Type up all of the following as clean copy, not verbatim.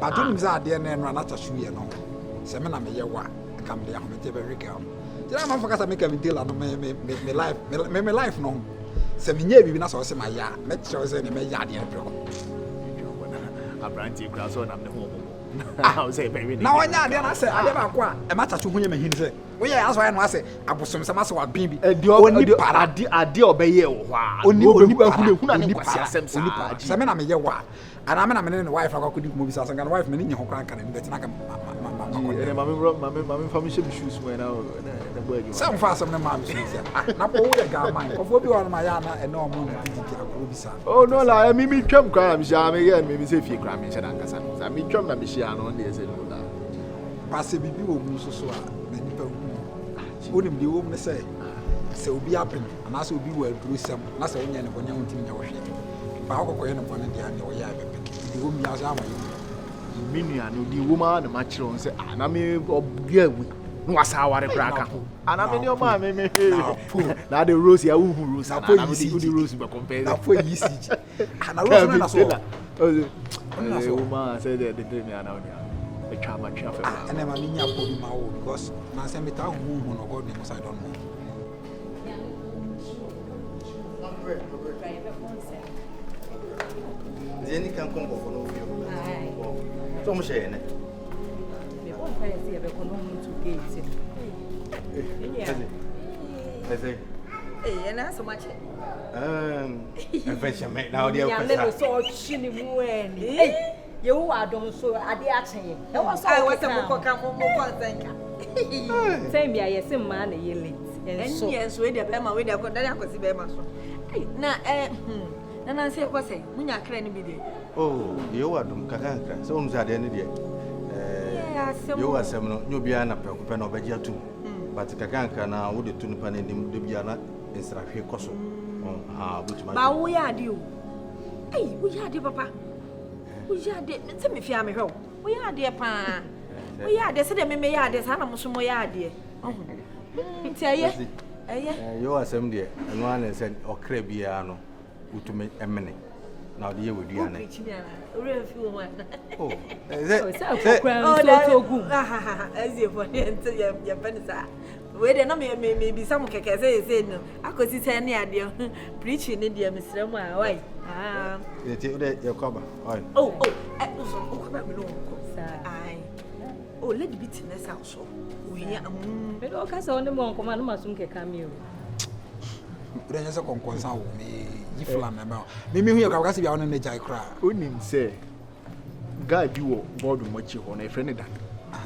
But don't say dear name not a shoe, you know. Semina me yawa, come there, I'm a very girl. Did I not forget to make a deal and me life no. Semina be not so my ya, make sure say me yard in a brandy grass on the home. I say, baby. Now I say, I never acquire a matter to whom he say. We ask why I say, I was some master baby. A deal obey you. Only Semina me yawa. And I'm a wife. I could move as a wife, many who can't get my information shoes when I some fast of the mom's. Not all the garment of what you are my Anna and no more. Oh, no, I mean, come crimes, again, maybe say few crimes and Ancasan. I mean, come, Michian on the Zeno. Passive people so many people wouldn't be woman say. So be up and as will be well through some. That's a when you're in your ship. Power going upon the end of your the woman has armor. Minion, the woman, the matron say, and I mean, no, as our cracker. And I mean, your mammy, now the rosy, who rose, I put the rosy, but compare that for you. And I was not a woman said that the dream are the charmer traffic. And I'm a minion for my own because my semitah woman or God names I don't know. Any can come for no view. So much in it. And that's so much. Adventure mate now, dear. So chinny when you are don't so at the action. I was a book. Same year, yes, a man a year late. And yes, with the Bema with the Bema. Now, and I say, what's it? When you're cranny be there. Oh, you are doing Kakanka, so at the end of the day. You are some new Biana Pen of Vegia too. But Kakanka now would the Tunipan in the Biana instead of here Cosso. But we are you. Hey, we are dear papa. We are dear. Tell me if you are me home. We are dear pa. We are the same me yard, as Hannah Musumoya dear. Tell you, you are some dear, and one said, or Crebiano. To make a minute. Now, dear, with you. Oh, so good. As you for your penisa. Wait, and maybe some can say, no. I could see any idea preaching in India, Mr. Why? Ah, your cover. Oh, oh, let the bitterness also. We are also on the monk, command Masunke cameo. Then as a concern with me, if I'm a Mimi, you can see on the Jai cry. Wouldn't say, Guy, you were bored with what you want a friend that.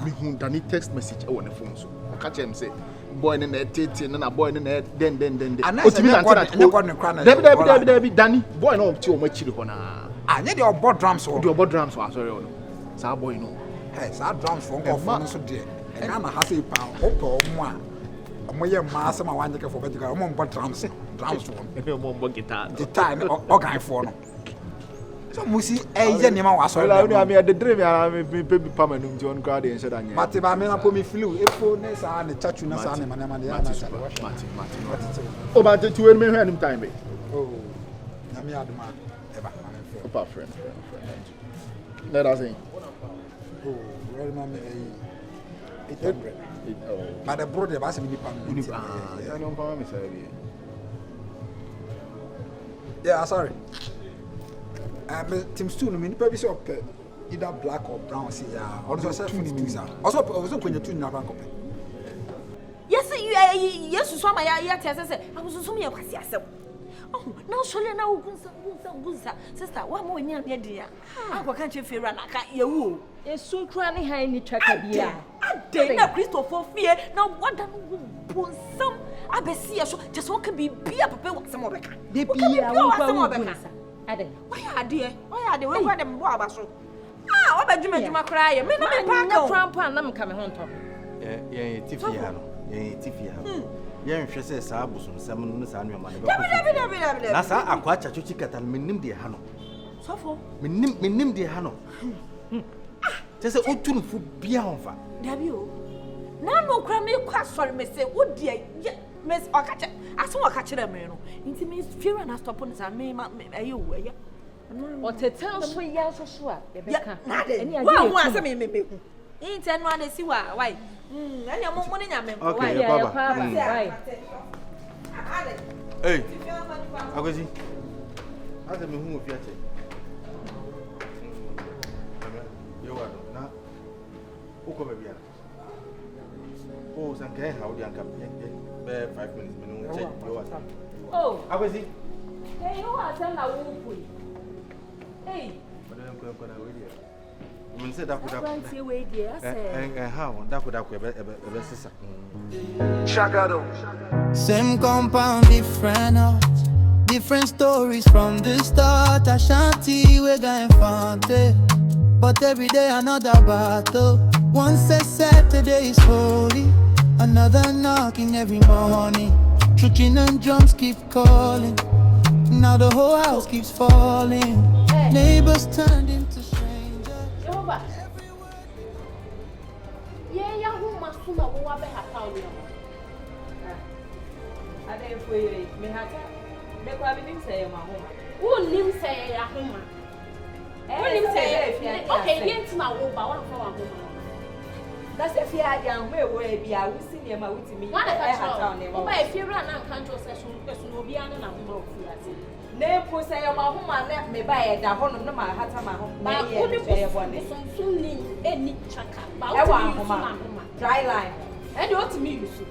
Me who done text message on the phone. So, catch him say, boy in the tit and a boy in the then. And I said, Danny, boy, no, too much you want. I need your board drums or your board drums. Sorry, so boy, no. Hey, so drums for one so dear. And I'm a hassy pound, or one. My master, my one for better. I'm on board drums one. Guitar, the time or guy for no. So, Musi, Nima was all I mean, the dream, I mean, baby permanent John Cardi and said, but if I may not put me flew, if for Nessa and the church, and oh, but the 2 minutes time. Oh, Namia, ever, friend. Let us in. Oh, well, mamma, 800. But the brother was a yeah, sorry. Tim Stool, I mean, purpose of either black or brown. See, also self also when you're tuning around. Yes, you saw my yet. I was assuming you was yourself. Oh, now, surely now, sister, one more near me, dear. I can't you feel run? I can't you. It's soon crying high in the track of the air. I did not Christopher fear. Now, what done some? I be see just what can be up with some of it. The beer, why are dear? Why are they? Why them Wabasso? Ah, what about you? My cry, may not cramp and I'm coming home. Yeah, Tiffy. Yeah, she says, I was some Samuel money. That's a quite a chicken and minim de Hano. So for minim de Hano. Just a good tune for beyond. W. Now, no crammy quite sorry, Miss. Would dear, Miss Okacha. I saw a catcher a man. It means fear and I stop on some may you. Or to tell so ya so sure. Well, once I mean, ain't 10 1 see why. And your money, Okay, Baba. Hey, I was in. I don't know who you are. You are not. Who come here? Oh, some guy, how do you come? 5 minutes, minimum. You are. Oh, I was in. hey, you are telling a woman. Hey, I said that would have you wait, yes, and how that would have a best. Same compound, different house, different stories from the start. Ashanti, we're going fante, but every day another battle. One said today is holy, another knocking every morning. Trucking and drums keep calling. Now the whole house keeps falling. Neighbors turned into strangers. Jehovah. Yeah, who must know what I have found you? I didn't say, me have the quality say, my home. Who name say a home? Who name say, okay, yes, my home, but one for a home. That's if you had young way, be I will see him with me. One at a time. If you run a control session, person will be an amount. Ne po say your home and let me buy a home no my hat my home. But only some soon any chaka. Dry line. And you ought to me use.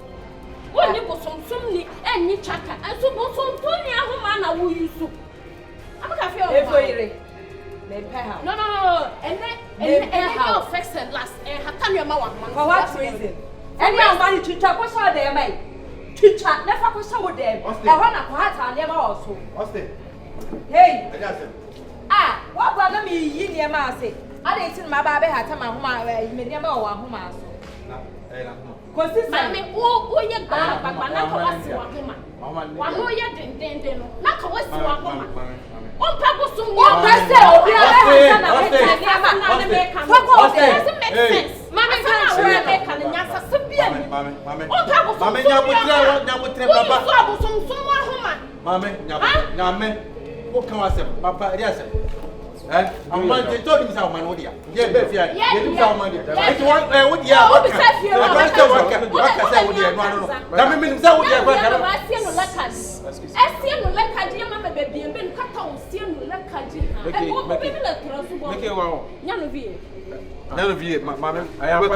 When you go some soon any chaka, and so go some Tony home and will use. I'm going to feel every no. And then fix and last and have time your mouth. For what reason? And your money to talk what's all there, mate. To chat, never go some with them. I want a part never also. Hey, what brother me, ye near Massey? I didn't see my baby had time home, I made never one home. Consistent, oh, you're bad, but my uncle was one. One more yet didn't knock away to one woman. On purpose, what I doesn't make sense. Mamma, what can I say? Papa, yes. I'm going to tell him some money. Yeah, baby, yeah, some money. It's one with you. What can I say? What can I say? I see no like a dear mamma baby and been cut on, see no like a dear. None of you, mamma. I am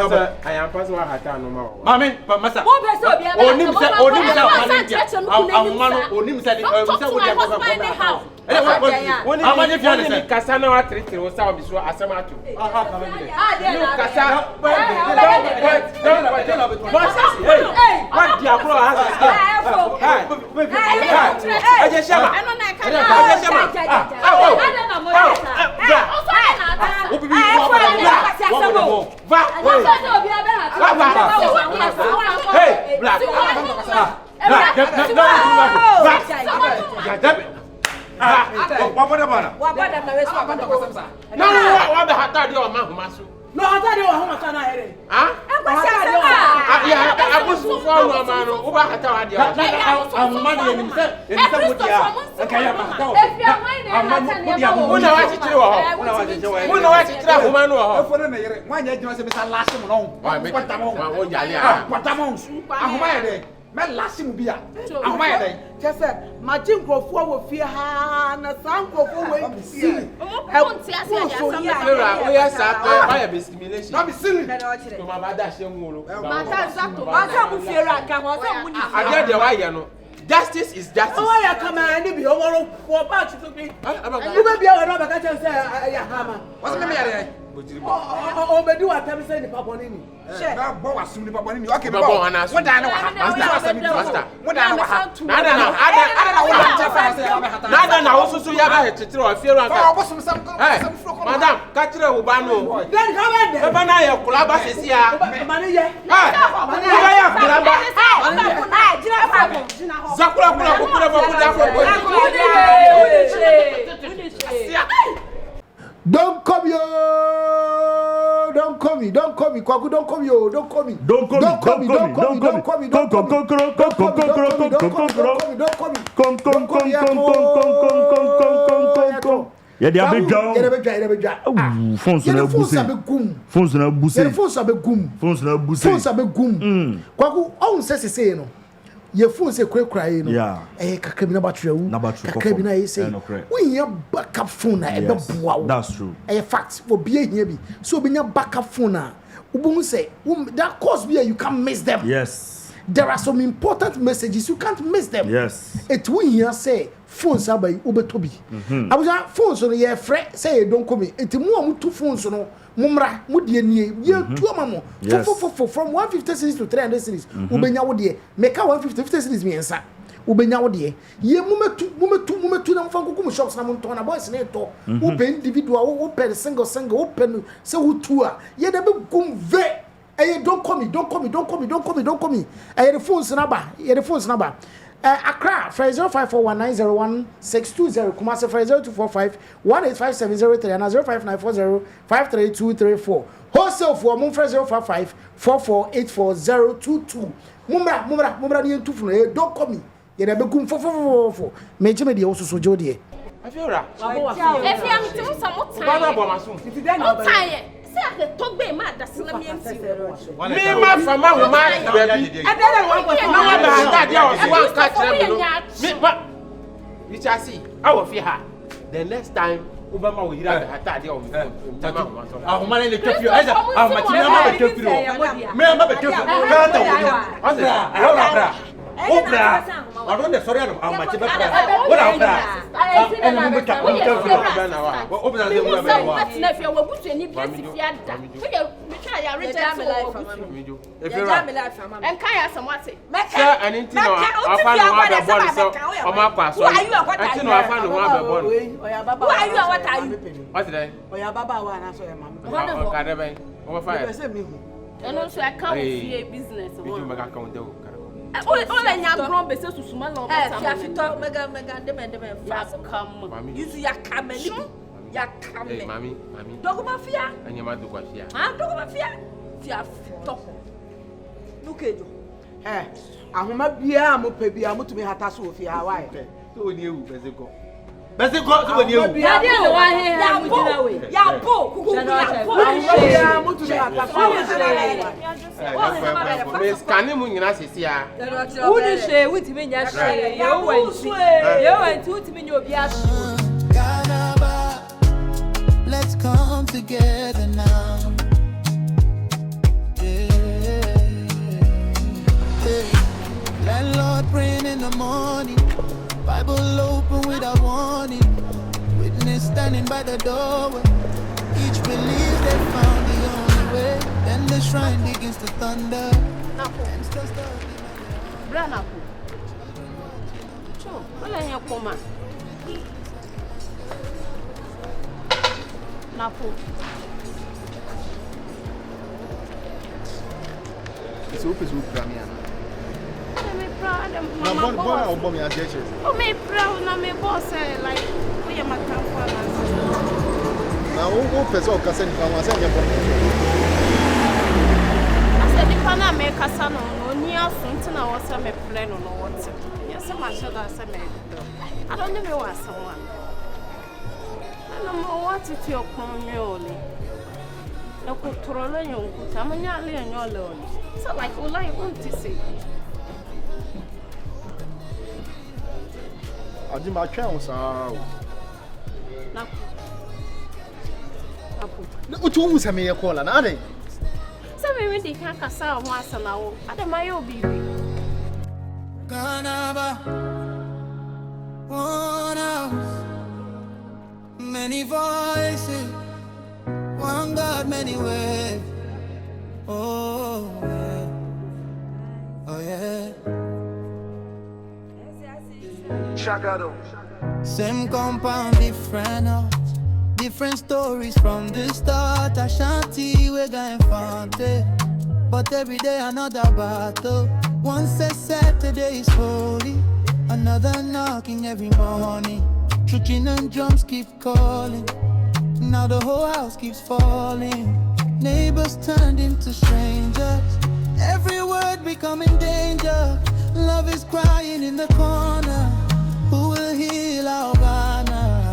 passing my hat no more. Mammy, but Massa, how much if you understand? Cassandra treated was our bishop as a matter. What about no, what the hat are you, no, I thought you were home. I was so far, man, over I'm money and himself. Just said, my jim go forward fear, and a sound go forward. We are sat by a discrimination. Not be silly. My mother, I get the way, you know. Justice is justice. Oh, I come and be over for batch to me. You may be able to say, I hammer. What's the matter? Oh, but do I tell me, say the papa in me? Bow was soon about when you okay. What I know, what I know. I know also so you have to throw a fear on Madam, catch the Ubano. Then come in there. Banana, Kulabas is here. Money, Don't come here! Don't call me! Don't call me! Kwaku, don't come here! Don't call me! Don't call me! Don't call me! Don't call me! Don't call me! Don't call me! Don't call me! Come! Yeah, they are big down. Phones na busi. Phones na busi. Phones na begum. Phones na busi. Phones na begum. Kwaku on say no. Your phone say kura no. Yeah. Kakra bi na battery wu. Kakra bi na say. When you backup phone na ebe boa. That's true. Fact for be here bi. So be backup phone na. Ubun say that cause be you can't miss them. Yes. There are some important messages you can't miss them. Yes. It when here say phones are by ubetobi. I was phones on your friend say don't come. It mu two phones no mumra mudie nie ye two amamo. For from 150 series to 300 series. Ubenya wo de make 150 series me ensa. Ubenya wo de ye mumetu na mfanko kum shops na monto na boys na to. Ube individual open single open say who two a ye de be gum ve. Don't call me. The phone's number. Accra, 0541901620. Kumasi, 0245185703 and 05940532234. Wholesale for Mumfre 05544844022. Mumra, ni two phone. Don't call me. You never go for. Major media also so jody. I feel right. If you am to some time. Say I talk be mad that's na me empty. Me ma fama wo ma baby. I don't want to know about that there was one catch me ma you just see I will fear her. The next time Obama will hear that that there on phone. Ah o ma le tofio. Ah ma ti na ma be tofio. Me ma be tofio. Ka ta wo. Obra. I don't know sorry I'm much better. What I'm All nya grown be say susuma na obata. Fi afito mega dem fast come. Use ya kameli. Ya kameli. Hey mami. Doguma fia. Anyama do kwa fia. Doguma fia. Fi afito. Nukejo. Ahoma bia mo pe bia mo tumi hata so fi ha why. So oni ewu bezeko. Bezeko so oni ewu. Ya dey no wa he ha mu jina we. Ya bo kuku ya bo. Ahoma mo tumi hata so. Me scanning mu nyina sisi a. Who dey share with me nya share. You want to me nya obi a share. GHANABA, let's come together now. Landlord praying in the morning, Bible open without warning, witness standing by the doorway, each believe they found the only way, then the shrine begins to thunder. Branapo. Cho, wala nya koma. Napo. Esse o peso pra mim, Ana. Me proud of Não, bora o bom minha gente. Oh, me proud na me boss like we am campo na. Não, o pessoal que assim para você é bom. Asa di pana me kasa no ni asunti na wo se me plan no what. Yes, ma shada se me. I don't know what someone. I don't know what it your community. No control you kuta manya le nyole. So like all I want to say. Adi ma twa on sa. Napo. O tu mu se me ye call na ade. Se me we dey kan kasa ho asana wo. Ade ma yo bi bi. GHANABA, one house, many voices, one God, many ways. Oh yeah, oh yeah. Same compound, different house, different stories from the start. Ashanti, we're going fante, but every day another battle. One says Saturday is holy, another knocking every morning. Shooting and drums keep calling, now the whole house keeps falling. Neighbors turned into strangers, every word becoming danger. Love is crying in the corner, who will heal our Ghana?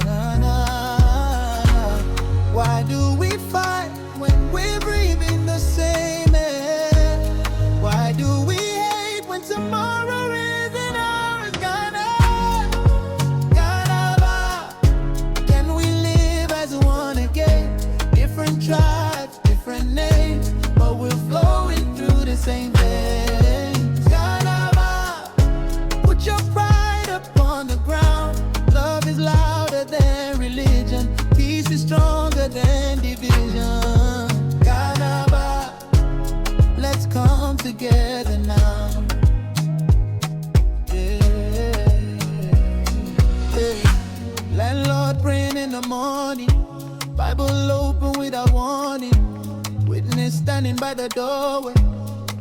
against division. GHANABA, let's come together now. Landlord praying in the morning, Bible open without warning, witness standing by the doorway.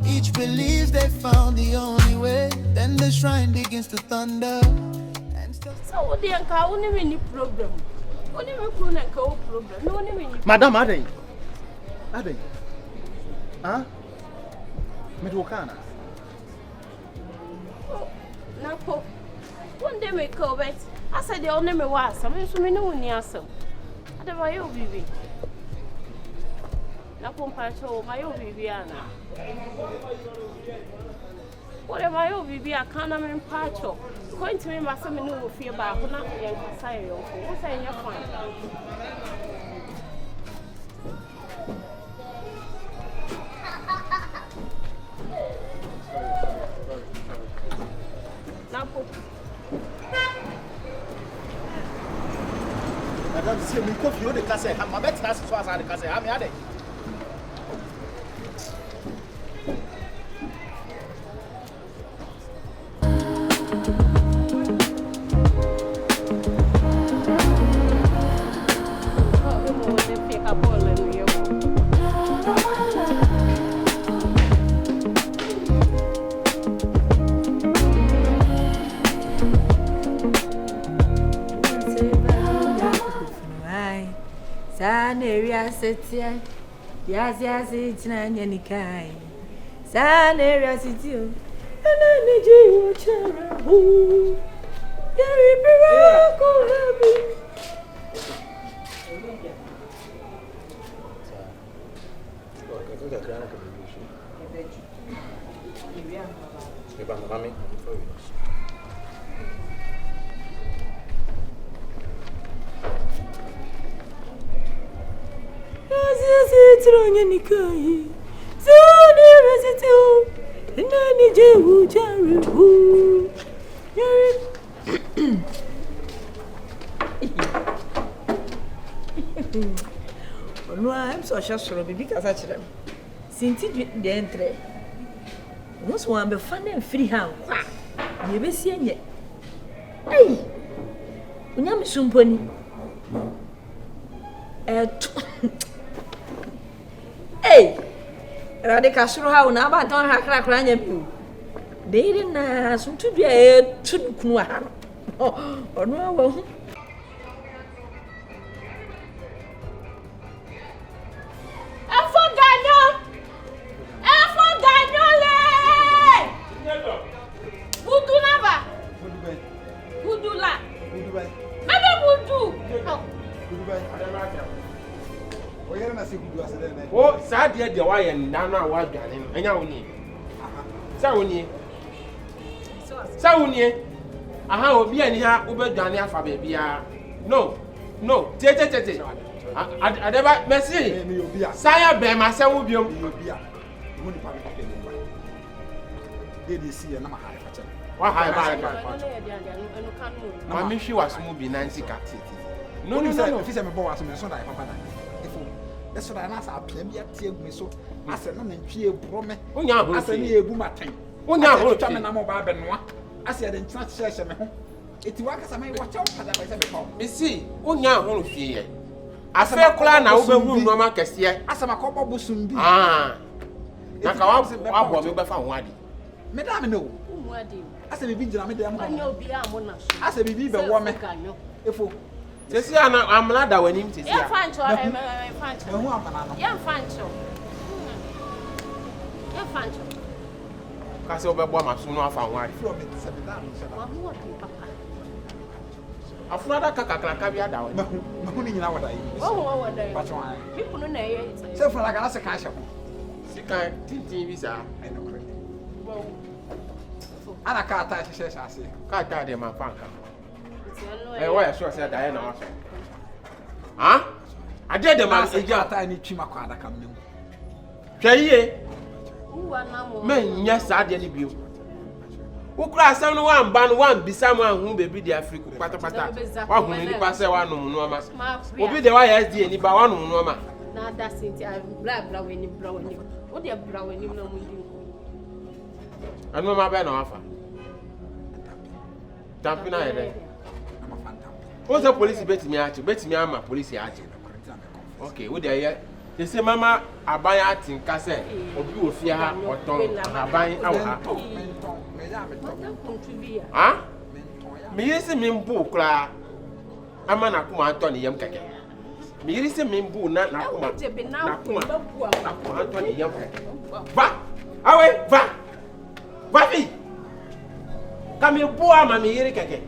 Each believes they found the only way. Then the shrine begins to thunder. So what the uncle only any problem? Only me kuna ka problem. No only me. Madam Aden. Huh? Medwokana. Napo. One day me go bet. I said the only me was some so me no ni asem. Adaba yo bibi. Napo mpacho ma yo bibi ana. What am I over be a canam in Pacho? Going to me, my son, no fear about who not young Cassayo. What's in your point? Now, I don't see me cook you the cassette. I'm bet that's as I the cassette. I'm at it. Area city, yes, it's not any kind. San area city, and I need you, Cherry. No, I'm so sure because I them. Since it the entry, once one be fun and free hand, you be seeing it. Hey, when I'm sumpony. Hey, Radical how now, but don't have crack around you. They didn't soon to be a two Kuan. Or no. Oh, sad yet the wire and Nana was done, and now we Sawuni. I will be any Uber Dania for baby. No, Tete. I never messy. Saya bear myself will be on. Did you see a number high? What high? I mean, she was moving Nancy Cat. No, if he's a boy, I'm so that Papa. That's what I asked. I play me at me so. I said, no, and she a promise. I said, you boom at time. When you're going to come and I'm about Benoit. I said, in such session, it's work I may watch out for that. Miss C, when you're going to fear. I feel clan now, who no man can see. I said, my couple will soon be. Ah, I want to be found one. Madame, no. I said, be Jamaican. I said, be the woman. If Jesse, I'm glad that when him to see. I'm Fancho. Because over Boma soon off and wife. I've not a caca down. No, you know what I mean. Oh, people know. So for like a cash up. She can't visa. I know. And I can't touch says, I say, can't tell them my punk. Why sure said Diana. Huh? I did the man say, I need Chimaquada coming. Jay, men, yes, I did you. Ukra asem no wan ban wan bisa mo anhu bebi di Africa patapata. Wa hu ni pa se wa nom no ama. Obi de wa SD ni ba wa nom no ama. Na da sinti I bra weni bra weni. O de bra weni na mu ndi. Anu ma be na wafa. Tampina ere. What's the police betting me ama police ache. Okay, wo dey here. They say mama abaya tinka say obi ofia ha oton aban awa. Ha? Me yesi me mbu kra. Ama na kuma Anthony yam keke. Me yesi me mbu na kuma. Na kuma Anthony yam keke. Va. Awe, va. Va fi. Kami bu ama me yiri keke.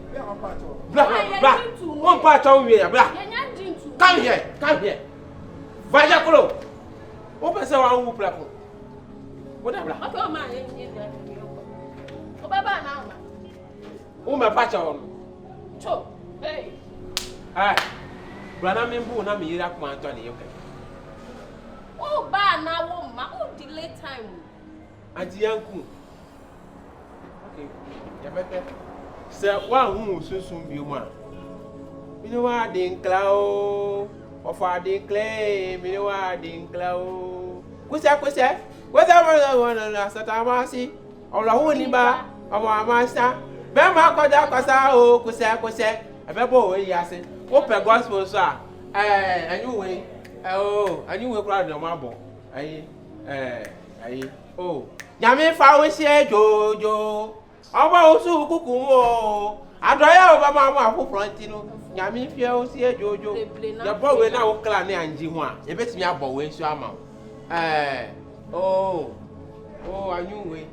Blah, blah. One part on we, blah. Come here. Vaja kolo. Open say one who plako. What blah? Okay, ma. O baba na ma. O me patch on. Cho. Hey. Ah. Brana membu na me yira kuma Anthony yoke. O ba na wo ma, o delay time. Anti yanku. Okay. Ya bete. Say one who sunsun bi mu a. Me no wa den cloud. Of our declare, me no wa den cloud. Kwese. Kwese mo na satamasi. Ola hu ni ba, omo amasa. Be ma koja kwasa o kwese. Ebebo we yase. Wo pe gospel so a. Anyway. Anyway crowd no mabo. Ayi. Oh. Nyame fa we sie jojo. Oba osu kuku mo. Adoya oba ma afu front no. Nyame fia o sie jojo. Ya bo we na wo kla ne anji ho a. E betimi abo we so ama. Oh, anyway.